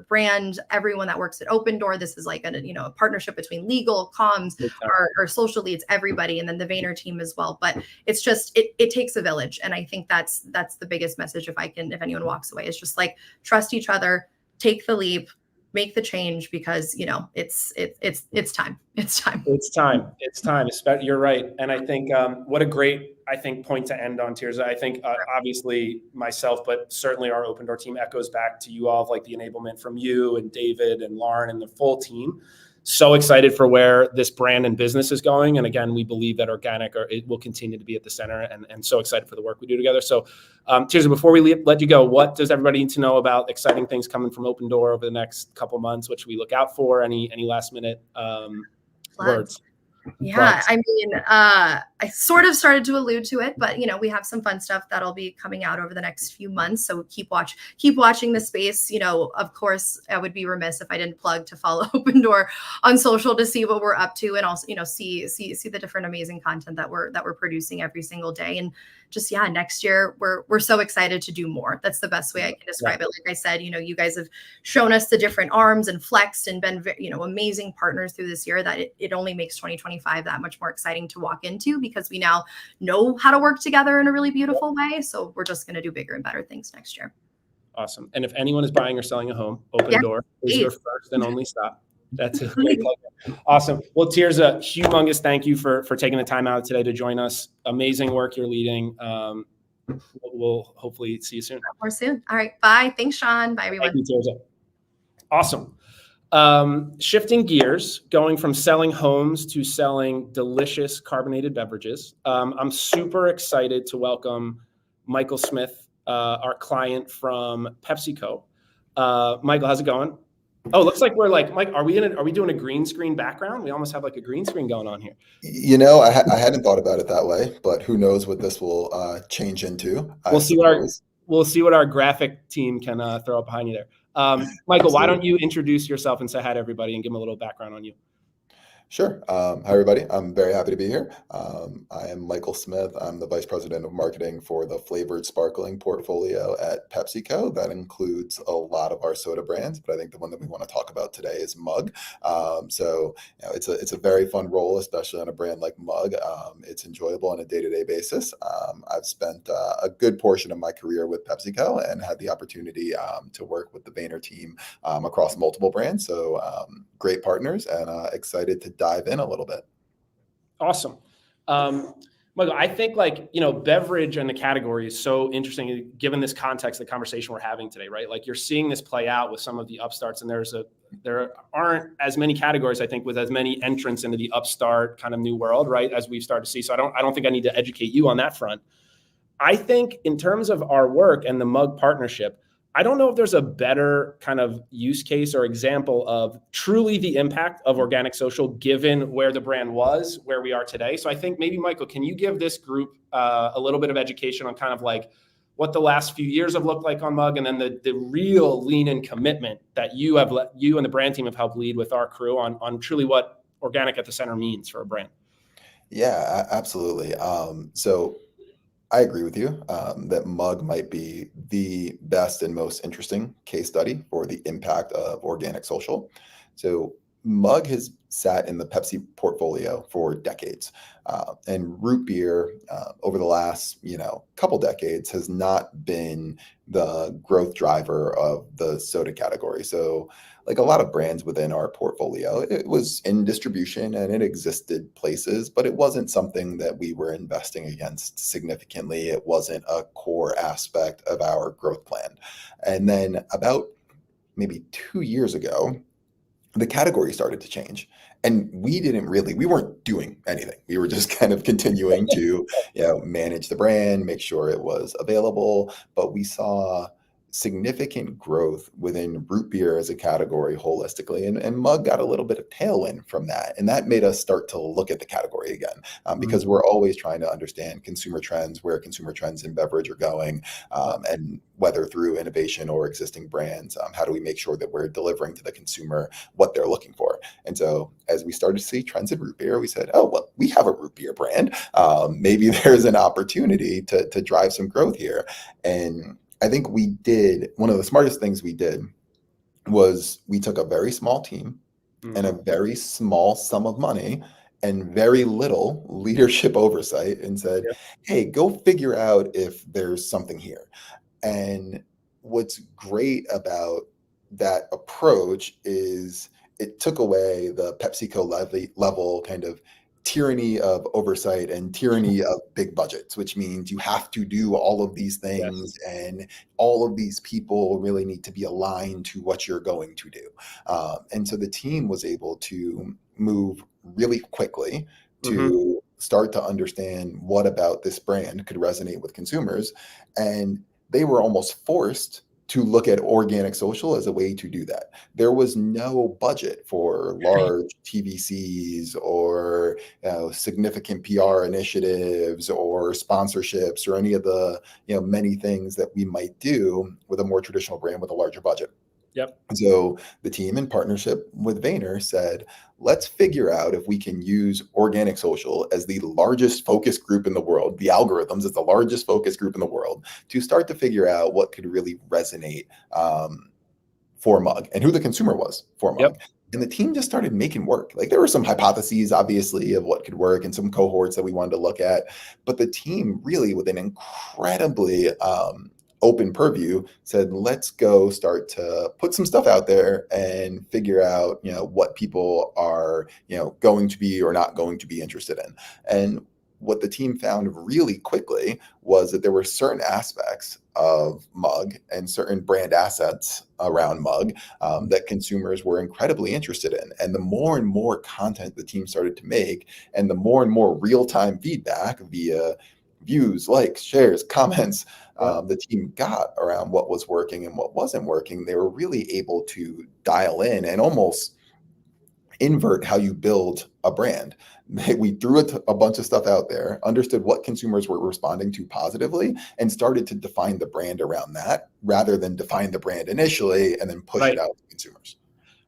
brand, everyone that works at Opendoor. This is like a partnership between legal, comms, our social leads, everybody, and then the Vayner team as well. But it's just it takes a village, and I think that's the biggest message. If anyone walks away, is just like trust each other, take the leap, make the change, because it's time. You're right. And I think what a great point to end on, Tirza. I think obviously myself, but certainly our Opendoor team echoes back to you all of like the enablement from you and David and Lauren and the full team. So excited for where this brand and business is going. And again, we believe that organic it will continue to be at the center, and so excited for the work we do together. So Tirza, before we let you go, what does everybody need to know about exciting things coming from Opendoor over the next couple months? What should we look out for? Any last minute words? Yeah, I mean, I sort of started to allude to it, but we have some fun stuff that'll be coming out over the next few months. So keep watching the space. Of course, I would be remiss if I didn't plug to follow Opendoor on social to see what we're up to, and also see the different amazing content that we're producing every single day. And just next year we're so excited to do more. That's the best way I can describe it. Like I said, you guys have shown us the different arms and flexed and been amazing partners through this year, that it only makes 2025 that much more exciting to walk into, because we now know how to work together in a really beautiful way. So we're just going to do bigger and better things next year. Awesome. And if anyone is buying or selling a home, Opendoor is your first and only stop. That's a great pleasure. Awesome. Well, Tirza, humongous thank you for taking the time out today to join us. Amazing work you're leading. We'll hopefully see you soon. More soon. All right. Bye. Thanks, Sean. Bye, everyone. Thank you, Tirza. Awesome. Shifting gears, going from selling homes to selling delicious carbonated beverages. I'm super excited to welcome Michael Smith, our client from PepsiCo. Michael, how's it going? Oh, looks like we're like, Mike, are we doing a green screen background? We almost have like a green screen going on here. I hadn't thought about it that way, but who knows what this will change into. We'll see what our graphic team can throw up behind you there. Michael, why don't you introduce yourself and say hi to everybody and give them a little background on you? Sure. Hi, everybody. I'm very happy to be here. I am Michael Smith. I'm the Vice President of Marketing for the flavored sparkling portfolio at PepsiCo. That includes a lot of our soda brands, but I think the one that we want to talk about today is Mug. It's a very fun role, especially on a brand like Mug. It's enjoyable on a day-to-day basis. I've spent a good portion of my career with PepsiCo and had the opportunity to work with the Vayner team across multiple brands. So great partners, and excited to dive in a little bit. Awesome. Michael, I think beverage and the category is so interesting given this context, the conversation we're having today, right? Like you're seeing this play out with some of the upstarts, and there aren't as many categories, I think, with as many entrants into the upstart kind of new world, right? As we've started to see. So I don't think I need to educate you on that front. I think in terms of our work and the Mug partnership, I don't know if there's a better kind of use case or example of truly the impact of organic social given where the brand was, where we are today. So I think maybe, Michael, can you give this group a little bit of education on kind of like what the last few years have looked like on Mug, and then the real lean in commitment that you and the brand team have helped lead with our crew on truly what organic at the center means for a brand? Yeah, absolutely. So I agree with you that Mug might be the best and most interesting case study for the impact of organic social. So Mug has sat in the Pepsi portfolio for decades, and root beer over the last couple decades has not been the growth driver of the soda category. So, like a lot of brands within our portfolio, it was in distribution and it existed places, but it wasn't something that we were investing against significantly. It wasn't a core aspect of our growth plan. And then about maybe 2 years ago, the category started to change, and we weren't doing anything. We were just kind of continuing to manage the brand, make sure it was available, but we saw significant growth within root beer as a category holistically, and Mug got a little bit of tailwind from that, and that made us start to look at the category again, because we're always trying to understand consumer trends, where consumer trends in beverage are going, and whether through innovation or existing brands, how do we make sure that we're delivering to the consumer what they're looking for? And so as we started to see trends in root beer, we said, oh, well, we have a root beer brand. Maybe there's an opportunity to drive some growth here. And I think one of the smartest things we did was we took a very small team and a very small sum of money and very little leadership oversight and said, hey, go figure out if there's something here. And what's great about that approach is it took away the PepsiCo level kind of tyranny of oversight and tyranny of big budgets, which means you have to do all of these things, and all of these people really need to be aligned to what you're going to do. And so the team was able to move really quickly to start to understand what about this brand could resonate with consumers. And they were almost forced to look at organic social as a way to do that. There was no budget for large TVCs or significant PR initiatives or sponsorships or any of the many things that we might do with a more traditional brand with a larger budget. Yep. So the team in partnership with Vayner said, let's figure out if we can use organic social as the largest focus group in the world, the algorithms as the largest focus group in the world, to start to figure out what could really resonate for Mug and who the consumer was for Mug. Yep. And the team just started making work. Like there were some hypotheses, obviously, of what could work and some cohorts that we wanted to look at. But the team really, with an incredibly open purview, said, let's go start to put some stuff out there and figure out, what people are, going to be or not going to be interested in. And what the team found really quickly was that there were certain aspects of Mug and certain brand assets around Mug that consumers were incredibly interested in. And the more and more content the team started to make, and the more real-time feedback via views, likes, shares, comments, the team got around what was working and what wasn't working, they were really able to dial in and almost invert how you build a brand. We threw a bunch of stuff out there, understood what consumers were responding to positively, and started to define the brand around that rather than define the brand initially and then push it out to consumers.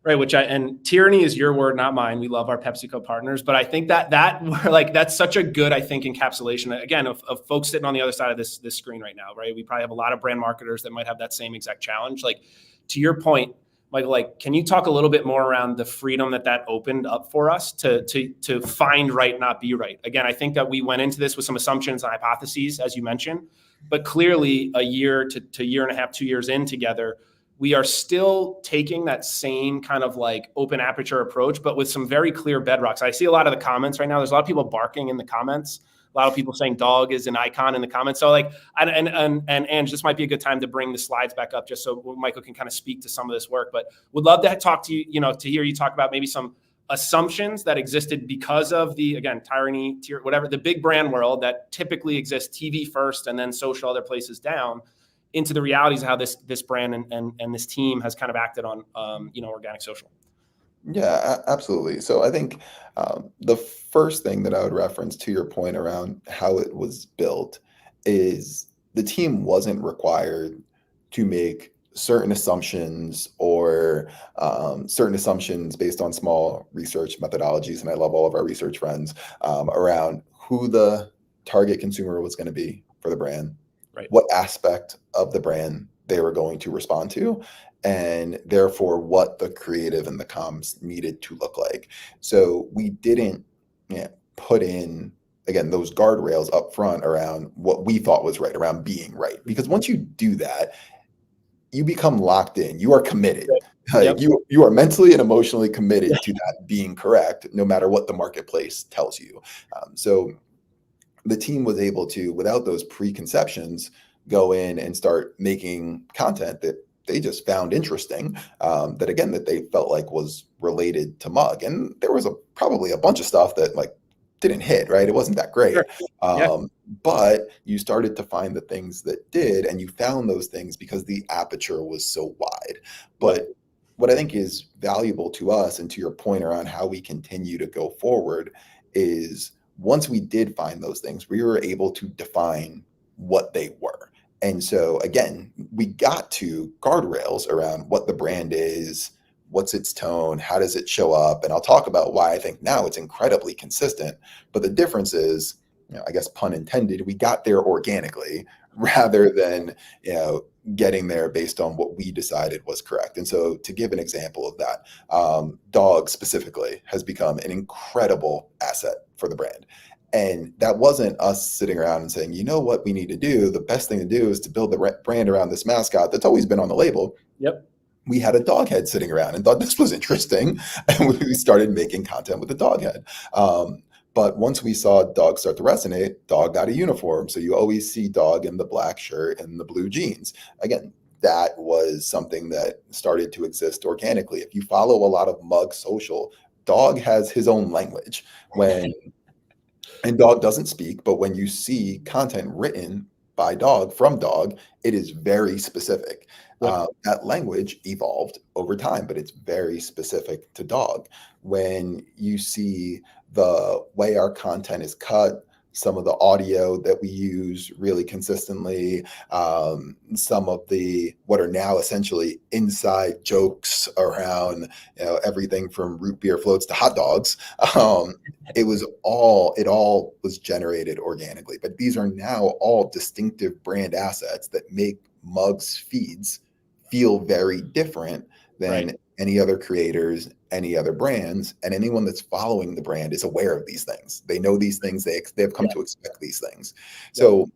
Right, and tyranny is your word, not mine. We love our PepsiCo partners, but I think that's such a good, encapsulation again of folks sitting on the other side of this screen right now, right? We probably have a lot of brand marketers that might have that same exact challenge. Like to your point, Michael, can you talk a little bit more around the freedom that opened up for us to find right, not be right? Again, I think that we went into this with some assumptions and hypotheses, as you mentioned, but clearly a year to year and a half, 2 years in together, we are still taking that same kind of open aperture approach, but with some very clear bedrocks. I see a lot of the comments right now. There's a lot of people barking in the comments. A lot of people saying dog is an icon in the comments. So and this might be a good time to bring the slides back up just so Michael can kind of speak to some of this work, but would love to talk to you, to hear you talk about maybe some assumptions that existed because of the, again, tyranny, whatever, the big brand world that typically exists TV first and then social other places down, into the realities of how this brand and this team has kind of acted on, organic social. Yeah, absolutely. So I think the first thing that I would reference to your point around how it was built is the team wasn't required to make certain assumptions or certain assumptions based on small research methodologies. And I love all of our research friends around who the target consumer was going to be for the brand, right, what aspect of the brand they were going to respond to, and therefore what the creative and the comms needed to look like. So we didn't put in, again, those guardrails up front around what we thought was right, around being right. Because once you do that, you become locked in. You are committed. Yep. You are mentally and emotionally committed to that being correct, no matter what the marketplace tells you. So the team was able to, without those preconceptions, go in and start making content that they just found interesting, that they felt like was related to Mug. And there was probably a bunch of stuff that like didn't hit, right? It wasn't that great. Sure. But you started to find the things that did, and you found those things because the aperture was so wide. But what I think is valuable to us, and to your point around how we continue to go forward, is once we did find those things, we were able to define what they were. And so again, we got to guardrails around what the brand is, what's its tone, how does it show up? And I'll talk about why I think now it's incredibly consistent. But the difference is, I guess pun intended, we got there organically rather than, getting there based on what we decided was correct. And so to give an example of that, dog specifically has become an incredible asset for the brand. And that wasn't us sitting around and saying, you know what we need to do? The best thing to do is to build the brand around this mascot that's always been on the label. Yep. We had a dog head sitting around and thought this was interesting. And we started making content with the dog head. But once we saw dog start to resonate, dog got a uniform. So you always see dog in the black shirt and the blue jeans. Again, that was something that started to exist organically. If you follow a lot of Mug social, dog has his own language. And dog doesn't speak, but when you see content written by dog, from dog, it is very specific. That language evolved over time, but it's very specific to dog. When you see the way our content is cut, some of the audio that we use really consistently, some of the what are now essentially inside jokes around everything from root beer floats to hot dogs. It all was generated organically. But these are now all distinctive brand assets that make Mug's feeds feel very different than any other creators, any other brands, and anyone that's following the brand is aware of these things. They know these things. They've come to expect these things. So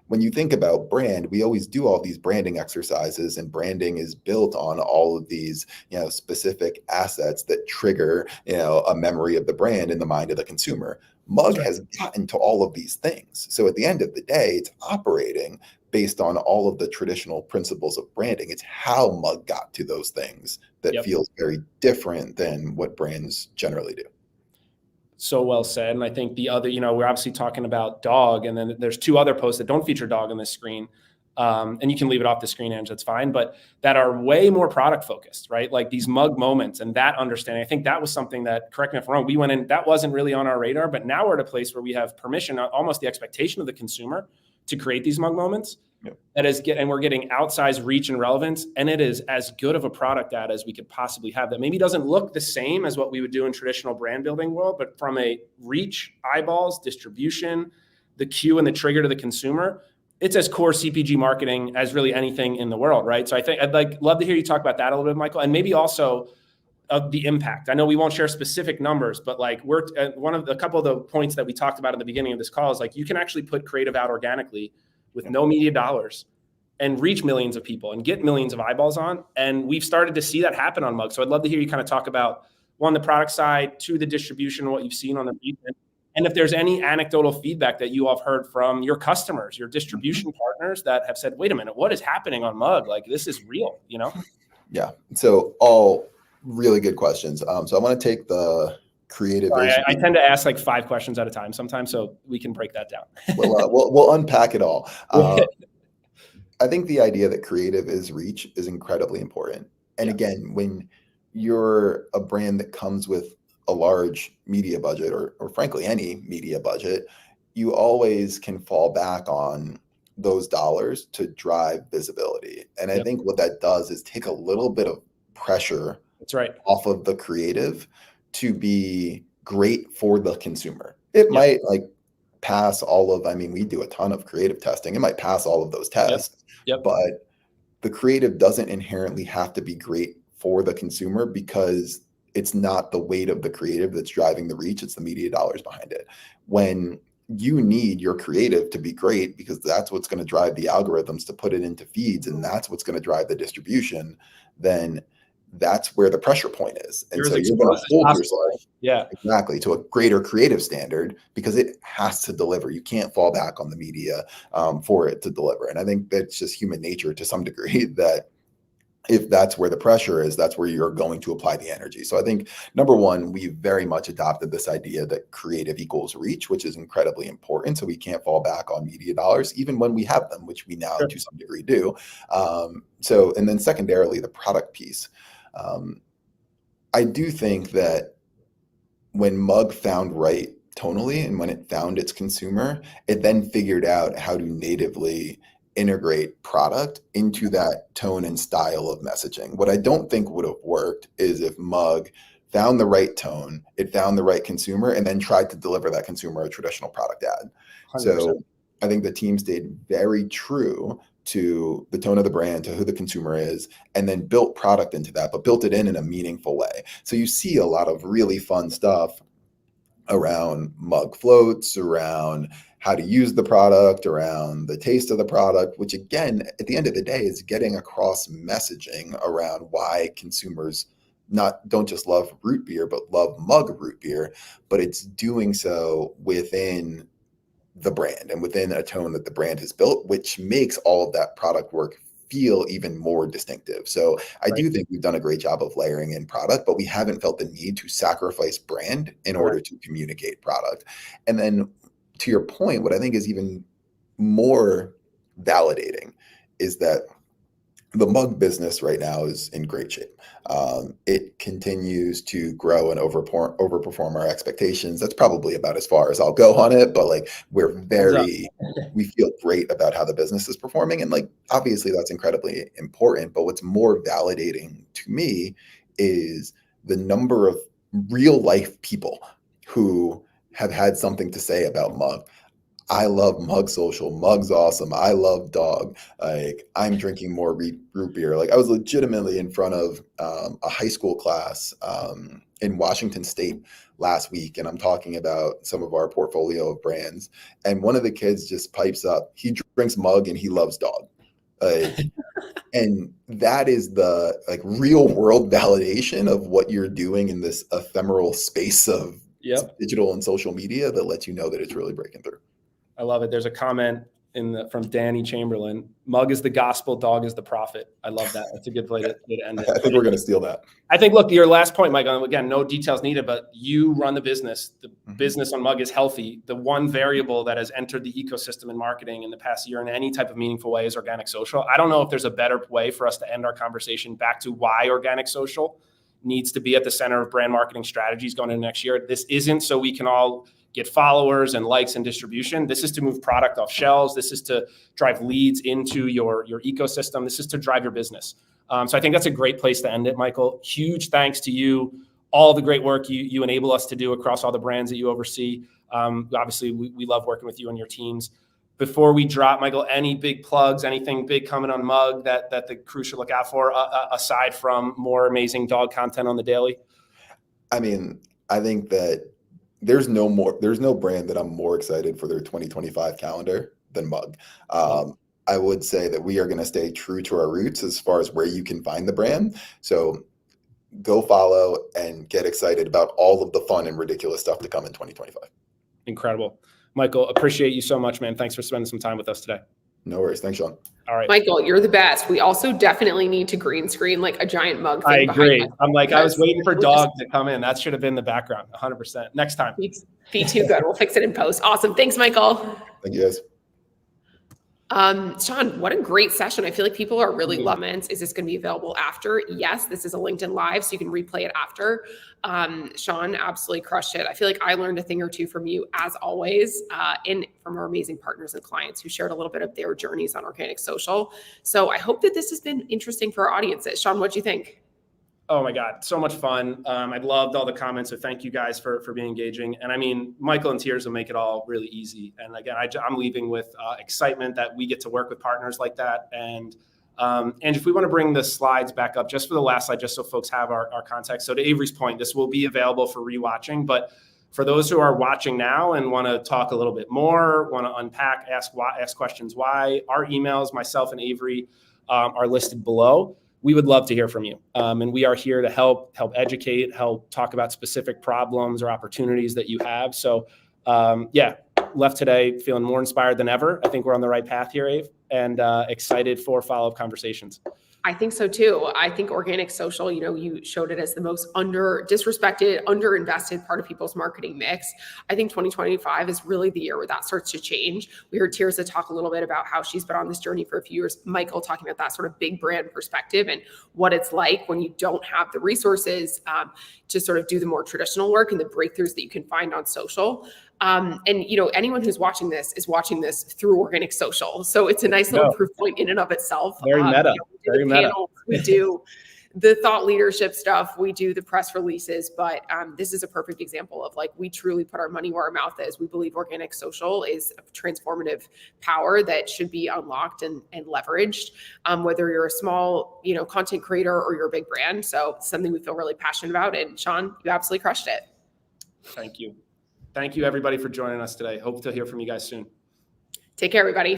when you think about brand, we always do all these branding exercises, and branding is built on all of these, specific assets that trigger, a memory of the brand in the mind of the consumer. Mug has gotten to all of these things. So at the end of the day, it's operating based on all of the traditional principles of branding. It's how Mug got to those things that feels very different than what brands generally do. So well said. And I think the other, we're obviously talking about dog, and then there's two other posts that don't feature dog on the screen. And you can leave it off the screen, Ange, that's fine, but that are way more product focused, right? Like these Mug moments and that understanding. I think that was something that, correct me if I'm wrong, we went in, that wasn't really on our radar, but now we're at a place where we have permission, almost the expectation of the consumer to create these Mug moments. And we're getting outsized reach and relevance, and it is as good of a product ad as we could possibly have that maybe doesn't look the same as what we would do in traditional brand building world, but from a reach, eyeballs, distribution, the cue and the trigger to the consumer, it's as core CPG marketing as really anything in the world, right? So I think I'd love to hear you talk about that a little bit, Michael, and maybe also of the impact. I know we won't share specific numbers, but like we're one of a couple of the points that we talked about at the beginning of this call is like you can actually put creative out organically with no media dollars and reach millions of people and get millions of eyeballs on. And we've started to see that happen on Mug. So I'd love to hear you kind of talk about one, the product side, two, the distribution, what you've seen on the reach, and if there's any anecdotal feedback that you all have heard from your customers, your distribution partners that have said, wait a minute, what is happening on Mug? Like this is real, Yeah. So all really good questions. So I want to take the creative. Sorry, I tend to ask like 5 questions at a time sometimes, so we can break that down. We'll unpack it all. I think the idea that creative is reach is incredibly important. And again, when you're a brand that comes with a large media budget or frankly, any media budget, you always can fall back on those dollars to drive visibility. And I think what that does is take a little bit of pressure off of the creative to be great for the consumer. It might pass all of, we do a ton of creative testing. It might pass all of those tests, but the creative doesn't inherently have to be great for the consumer, because it's not the weight of the creative that's driving the reach, it's the media dollars behind it. When you need your creative to be great, because that's what's going to drive the algorithms to put it into feeds, and that's what's going to drive the distribution, then that's where the pressure point is. And so you're going to hold yourself exactly to a greater creative standard, because it has to deliver. You can't fall back on the media for it to deliver. And I think that's just human nature to some degree, that if that's where the pressure is, that's where you're going to apply the energy. So I think, number one, we very much adopted this idea that creative equals reach, which is incredibly important. So we can't fall back on media dollars, even when we have them, which we now to some degree do. And then secondarily, the product piece. I do think that when Mug found right tonally, and when it found its consumer, it then figured out how to natively integrate product into that tone and style of messaging. What I don't think would have worked is if Mug found the right tone, it found the right consumer, and then tried to deliver that consumer a traditional product ad. 100%. So I think the team stayed very true to the tone of the brand, to who the consumer is, and then built product into that, but built it in a meaningful way. So you see a lot of really fun stuff around Mug floats, around how to use the product, around the taste of the product, which again, at the end of the day, is getting across messaging around why consumers don't just love root beer, but love Mug root beer. But it's doing so within the brand and within a tone that the brand has built, which makes all of that product work feel even more distinctive. So I do think we've done a great job of layering in product, but we haven't felt the need to sacrifice brand in order to communicate product. And then, to your point, what I think is even more validating is that the Mug business right now is in great shape. It continues to grow and overperform our expectations. That's probably about as far as I'll go on it, but like we feel great about how the business is performing. And like, obviously that's incredibly important, but what's more validating to me is the number of real life people who have had something to say about Mug. I love Mug Social. Mug's awesome. I love dog. Like, I'm drinking more root beer. Like, I was legitimately in front of a high school class in Washington State last week, and I'm talking about some of our portfolio of brands. And one of the kids just pipes up. He drinks Mug and he loves dog. And that is the like real world validation of what you're doing in this ephemeral space of digital and social media that lets you know that it's really breaking through. I love it. There's a comment from Danny Chamberlain. Mug is the gospel, dog is the prophet. I love that. That's a good way to end it. I think we're going to steal that. I think, look, your last point, Mike, again, no details needed, but you run the business. The business on Mug is healthy. The one variable that has entered the ecosystem in marketing in the past year in any type of meaningful way is organic social. I don't know if there's a better way for us to end our conversation back to why organic social needs to be at the center of brand marketing strategies going into next year. This isn't so we can all get followers and likes and distribution. This is to move product off shelves. This is to drive leads into your ecosystem. This is to drive your business. So I think that's a great place to end it, Michael. Huge thanks to you, all the great work you enable us to do across all the brands that you oversee. Obviously, we love working with you and your teams. Before we drop, Michael, any big plugs, anything big coming on Mug that the crew should look out for, aside from more amazing dog content on the daily? I mean, I think that there's no brand that I'm more excited for their 2025 calendar than Mug. I would say that we are going to stay true to our roots as far as where you can find the brand. So go follow and get excited about all of the fun and ridiculous stuff to come in 2025. Incredible. Michael, appreciate you so much, man. Thanks for spending some time with us today. No worries. Thanks, Sean. All right. Michael, you're the best. We also definitely need to green screen like a giant mug thing. I agree. I'm like, I was waiting for dog to come in. That should have been the background, 100%. Next time. Be too good. We'll fix it in post. Awesome. Thanks, Michael. Thank you, guys. Sean, what a great session. I feel like people are really loving it. Is this going to be available after? Yes, this is a LinkedIn Live, so you can replay it after. Sean absolutely crushed it. I feel like I learned a thing or two from you, as always, and from our amazing partners and clients who shared a little bit of their journeys on organic social. So I hope that this has been interesting for our audiences. Sean, what'd you think? Oh my God, so much fun. I loved all the comments. So thank you guys for being engaging. And I mean, Michael and Tirza will make it all really easy. And again, I'm leaving with excitement that we get to work with partners like that. And And if we want to bring the slides back up just for the last slide, just so folks have our context. So to Avery's point, this will be available for rewatching, but for those who are watching now and want to talk a little bit more, want to unpack, ask questions why, our emails, myself and Avery, are listed below. We would love to hear from you. And we are here to help educate, help talk about specific problems or opportunities that you have. So left today feeling more inspired than ever. I think we're on the right path here, Ave, and excited for follow-up conversations. I think so too. I think organic social, you showed it as the most disrespected, underinvested part of people's marketing mix. I think 2025 is really the year where that starts to change. We heard Tirza talk a little bit about how she's been on this journey for a few years. Michael talking about that sort of big brand perspective and what it's like when you don't have the resources to sort of do the more traditional work and the breakthroughs that you can find on social. And anyone who's watching this is watching this through organic social. So it's a nice little proof point in and of itself. Very meta. Very meta. We do the thought leadership stuff. We do the press releases, but this is a perfect example of we truly put our money where our mouth is. We believe organic social is a transformative power that should be unlocked and leveraged, whether you're a small, content creator or you're a big brand. So it's something we feel really passionate about. And Sean, you absolutely crushed it. Thank you. Thank you, everybody, for joining us today. Hope to hear from you guys soon. Take care, everybody.